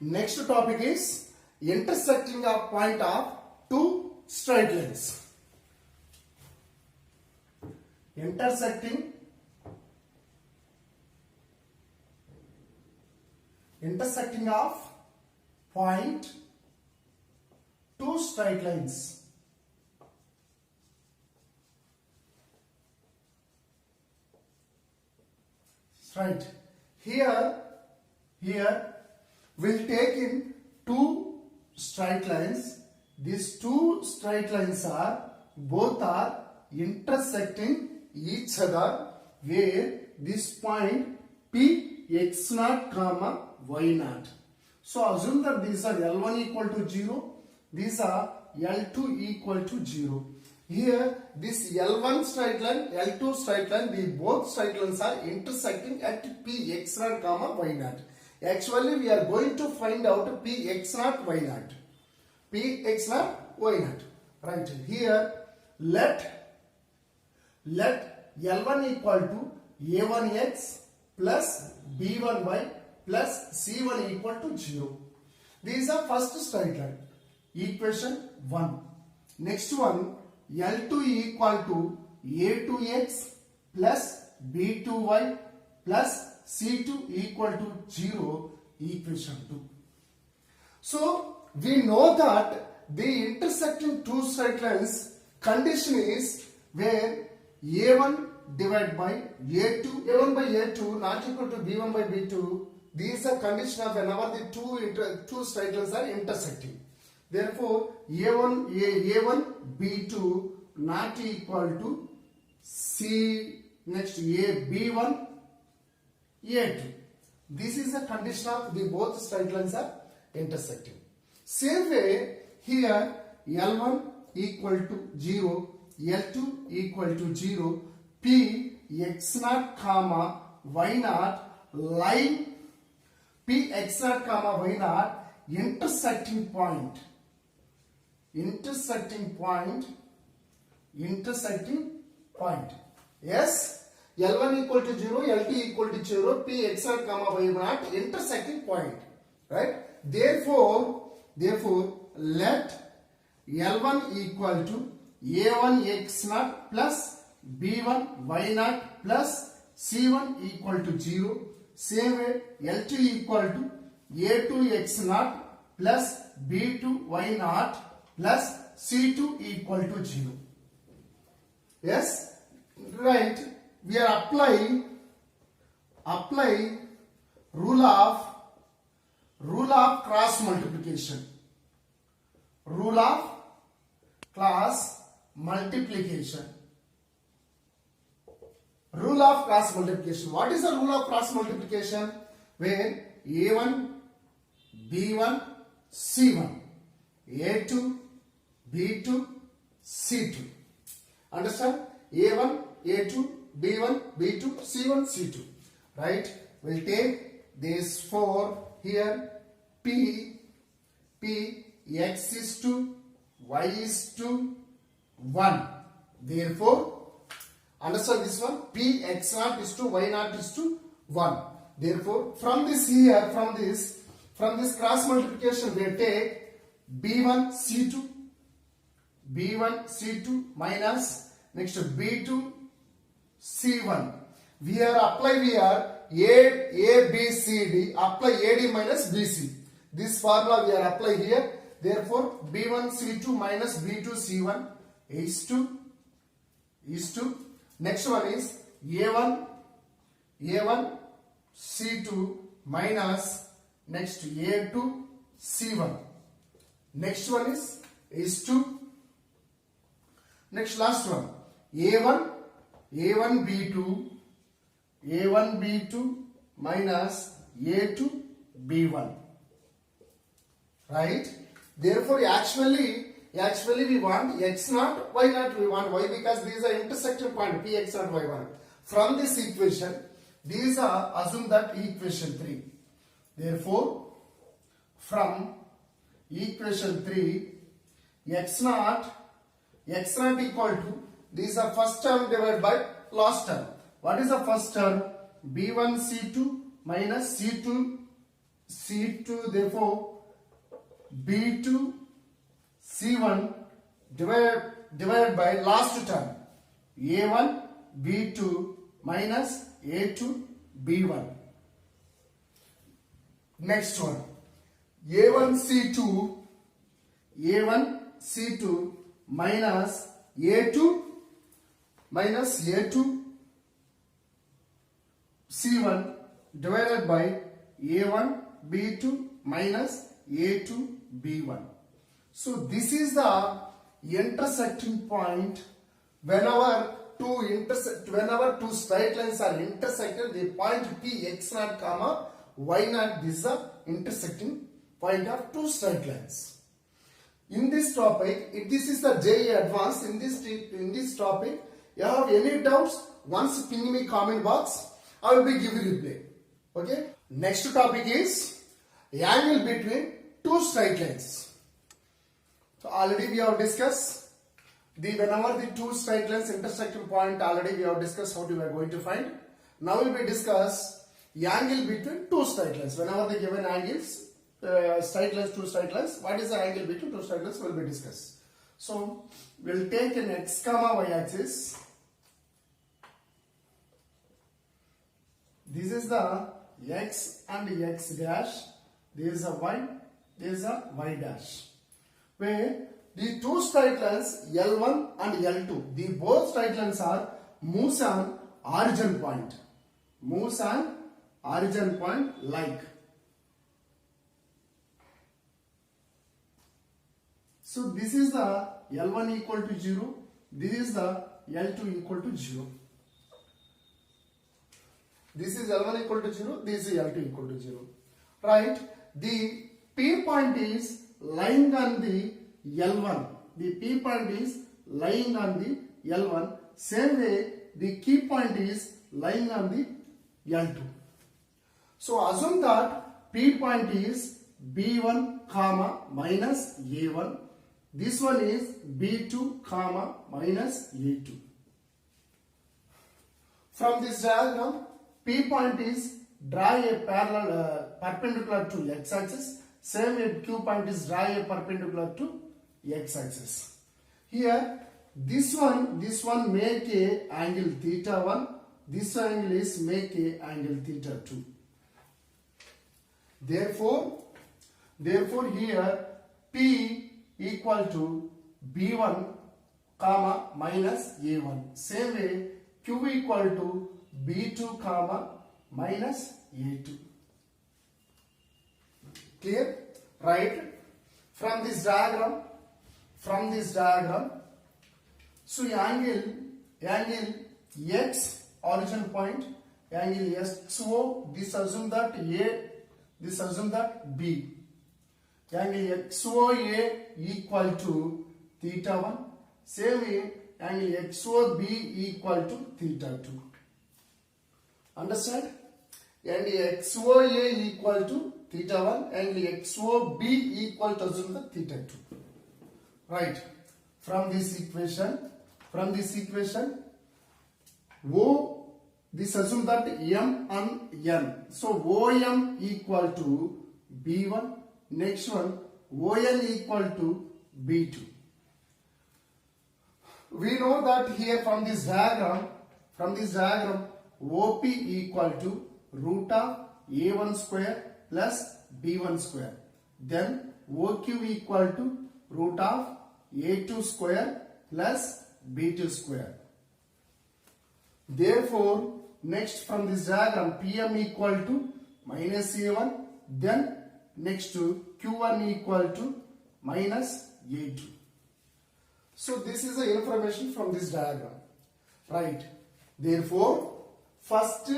Next topic is intersecting a point of two straight lines. Intersecting of point two straight lines. Right. Here we'll take in two straight lines. These two straight lines are both are intersecting each other, where this point P x0 comma y0. So assume that these are L1 equal to 0, these are L2 equal to 0. Here this L1 straight line, L2 straight line, the both straight lines are intersecting at P x0 comma y0. Actually we are going to find out P x0 y0. P x0 y0. Right. Here let L1 equal to a1x plus b1y plus c1 equal to 0. These are first straight line. Equation 1. Next one, L2 equal to a2x plus b2y plus c2 equal to 0. Equation 2. So we know that the intersecting two straight lines condition is where a1 divided by a2, a1 by a2 not equal to b1 by b2. These are condition of whenever the two straight lines are intersecting. Therefore, a1 b2 not equal to c next a b1 a2. This is the condition of the both straight lines are intersecting. Same way here L1 equal to 0, L2 equal to 0, P x0 comma y0 line P x0 comma y0 intersecting point. Yes, L1 equal to 0, L2 equal to 0, P x0 comma y0 intersecting point. Right? Therefore, let L1 equal to a1 x0 plus b1 y0 plus c1 equal to 0. Same way L2 equal to a2 x0 plus b2 y0 plus c2 equal to 0. Yes, right. We are apply rule of cross multiplication. Rule of cross multiplication. Rule of cross multiplication. What is the rule of cross multiplication? Where a1, b1, c1, a2, b2, c2. Understand? a1, a2, b1, b2, c1, c2. Right? We'll take this 4 here. P x is to y is to 1. Therefore, understand this one, P x0 is to y0 is to 1. Therefore, from this cross multiplication we take b1 c2 minus next b2 c1. We are A B C D, apply AD minus BC. This formula we are apply here. Therefore, b1 c2 minus b2 c1 is to next one is a1 c2 minus next a2 c1. Next one is to next last one a1 b2 minus a2 b1. Right? Therefore, actually we want x0, y0 we want. Why? Because these are intersecting point P x0, y1. From this equation, these are assume that equation 3. Therefore, from equation 3, x0 equal to, these are first term divided by last term. What is the first term? b1 c2 minus c2 C2, therefore B2 C1 divided by last term A1 B2 minus A2 B1. Next one A1 C2 minus A2 C1 divided by A1 B2 minus A2 B1. So this is the intersecting point. Whenever two straight lines are intersected, the point P x0 comma y0, this is the intersecting point of two straight lines. In this topic, this is the JE Advanced. In this topic, you have any doubts? Once ping me comment box, I will be giving reply. Okay. Next topic is angle between two straight lines. So already we have discussed whenever the two straight lines intersecting point. Already we have discussed how we are going to find. Now we will discuss angle between two straight lines. Whenever the given angles, straight lines, two straight lines, what is the angle between two straight lines will be discussed. So we will take an x comma y axis. This is the x and x dash. This is a y. This is a y dash. Where the two straight lines L1 and L2, the both straight lines are moves on origin point. Moves on origin point like. So this is the L1 equal to 0. This is the L2 equal to 0. This is L1 equal to 0. This is L2 equal to 0. Right? The P point is lying on the L1. The P point is lying on the L1. Same way, the key point is lying on the L2. So assume that P point is B1 comma minus A1. This one is B2 comma minus A2. From this diagram, P point is draw a parallel perpendicular to x-axis. Same way Q point is draw a perpendicular to x-axis. Here, this one make a angle theta 1. This angle is make a angle theta 2. Therefore here P equal to B1 comma minus A1. Same way Q equal to B2 comma minus A2. Clear? Right? From this diagram, so angle X origin point, angle XO, this assume that A, this assume that B. Angle XOA equal to theta 1. Same way, angle XOB equal to theta 2. Understand? Angle XOA equal to theta 1, angle XOB equal to assume the theta 2. Right? From this equation, O, this assume that M and N. So OM equal to B1. Next one, ON equal to B2. We know that here from this diagram, OP equal to root of A1 square plus B1 square. Then OQ equal to root of A2 square plus B2 square. Therefore, next from this diagram, PM equal to minus A1. Then next to Q1 equal to minus A2. So this is the information from this diagram. Right? Therefore, first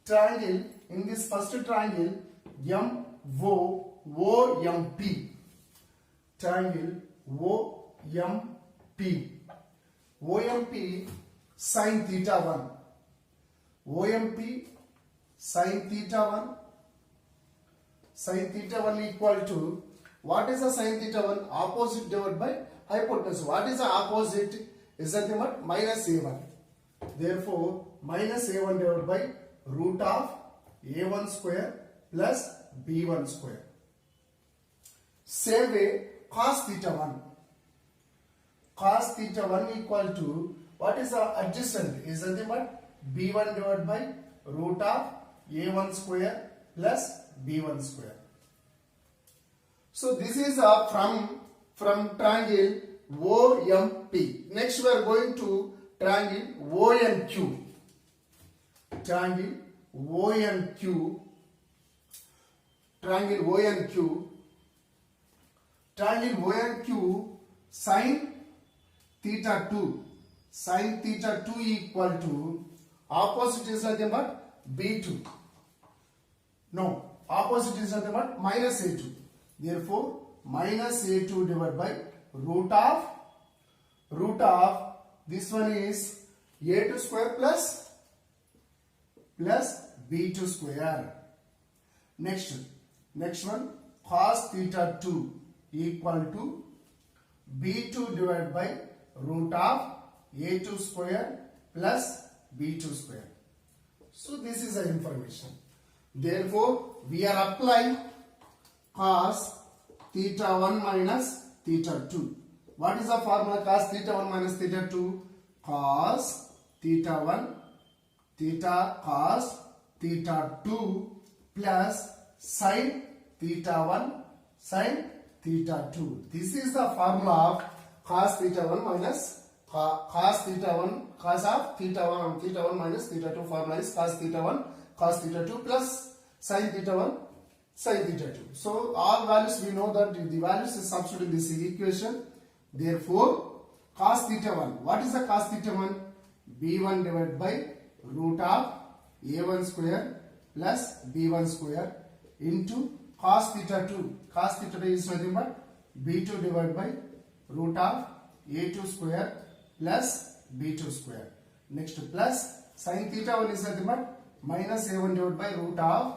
triangle, in this first triangle, MOOMP. Triangle OMP. OMP sin theta 1. OMP sin theta 1. Sin theta 1 equal to, what is the sin theta 1? Opposite divided by hypotenuse. What is the opposite? Is that what? Minus A1. Therefore, minus A1 divided by root of A1 square plus b1 square. Same way, cos theta 1. Cos theta 1 equal to, what is the adjacent? Is nothing but b1 divided by root of a1 square plus b1 square. So this is from triangle OMP. Next we are going to triangle ONQ. Triangle ONQ. Triangle ONQ. Triangle ONQ sin theta 2. Sin theta 2 equal to, opposite is nothing but b2. No, opposite is nothing but minus a2. Therefore, minus a2 divided by root of this one is a2 square plus b2 square. Next one, cos theta 2 equal to b2 divided by root of a2 square plus b2 square. So this is the information. Therefore, we are applying cos theta 1 minus theta 2. What is the formula cos theta 1 minus theta 2? Cos theta 1 theta cos theta 2 plus sin theta 1 sin theta 2. This is the formula of cos theta 1 minus cos theta 1 cos of theta 1 and theta 1 minus theta 2. Formula is cos theta 1 cos theta 2 plus sin theta 1 sin theta 2. So all values we know that the values is substituted in this equation. Therefore, cos theta 1. What is the cos theta 1? b1 divided by root of a1 square plus b1 square into cos theta 2. Cos theta 2 is nothing but b2 divided by root of a2 square plus b2 square. Next plus sin theta 1 is nothing but minus a1 divided by root of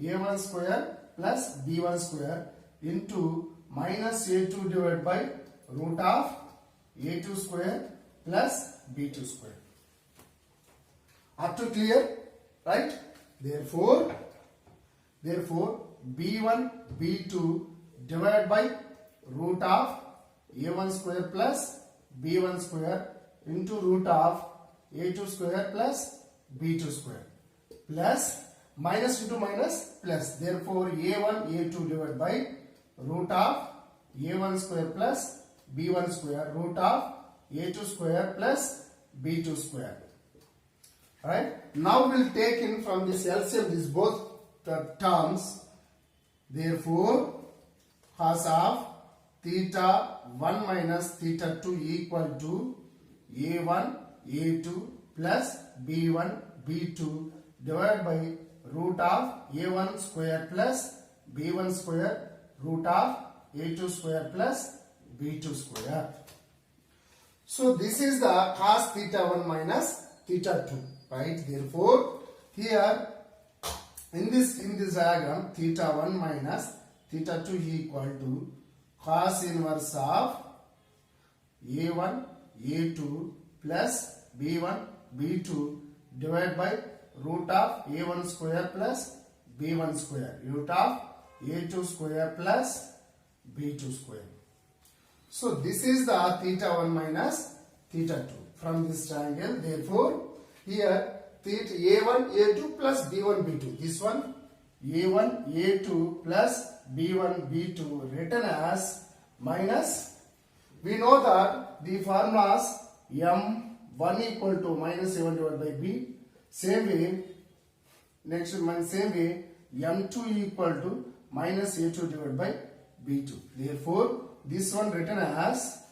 a1 square plus b1 square into minus a2 divided by root of a2 square plus b2 square. Up to clear? Right? Therefore b1 b2 divided by root of a1 square plus b1 square into root of a2 square plus b2 square plus minus into minus plus. Therefore, a1 a2 divided by root of a1 square plus b1 square root of a2 square plus b2 square. Right? Now we will take in from this LCM these both the terms. Therefore, cos of theta 1 minus theta 2 equal to a1 a2 plus b1 b2 divided by root of a1 square plus b1 square root of a2 square plus b2 square. So this is the cos theta 1 minus theta 2. Right? Therefore, here in this diagram, theta 1 minus theta 2 equal to cos inverse of a1 a2 plus b1 b2 divided by root of a1 square plus b1 square root of a2 square plus b2 square. So this is the theta 1 minus theta 2 from this triangle. Therefore, here theta a1 a2 plus b1 b2. This one a1 a2 plus b1 b2 written as minus. We know that the formulas m1 equal to minus a1 divided by b. Same way, same way m2 equal to minus a2 divided by b2. Therefore, this one written as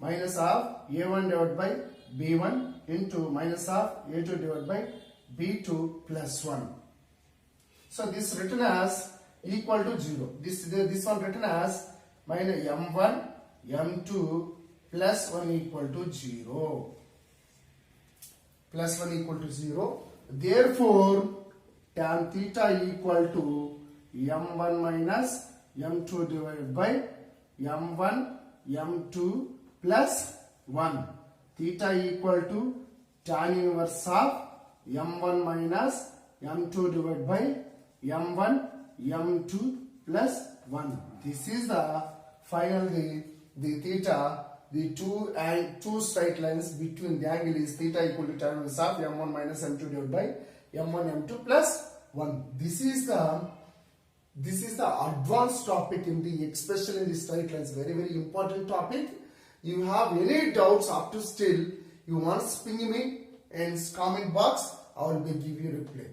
minus of a1 divided by b1 into minus of a2 divided by b2 plus 1. So this written as equal to 0. This one written as minus m1 m2 plus 1 equal to 0. Plus 1 equal to 0. Therefore, tan theta equal to m1 minus m2 divided by m1 m2 plus 1. Theta equal to tan inverse of m1 minus m2 divided by m1 m2 plus 1. This is the final the theta, the two straight lines between the angle is theta equal to tan inverse of m1 minus m2 divided by m1 m2 plus 1. This is the advanced topic in the especially in the straight lines. Very very important topic. You have any doubts up to still, you want to ping me in comment box. I will give you reply.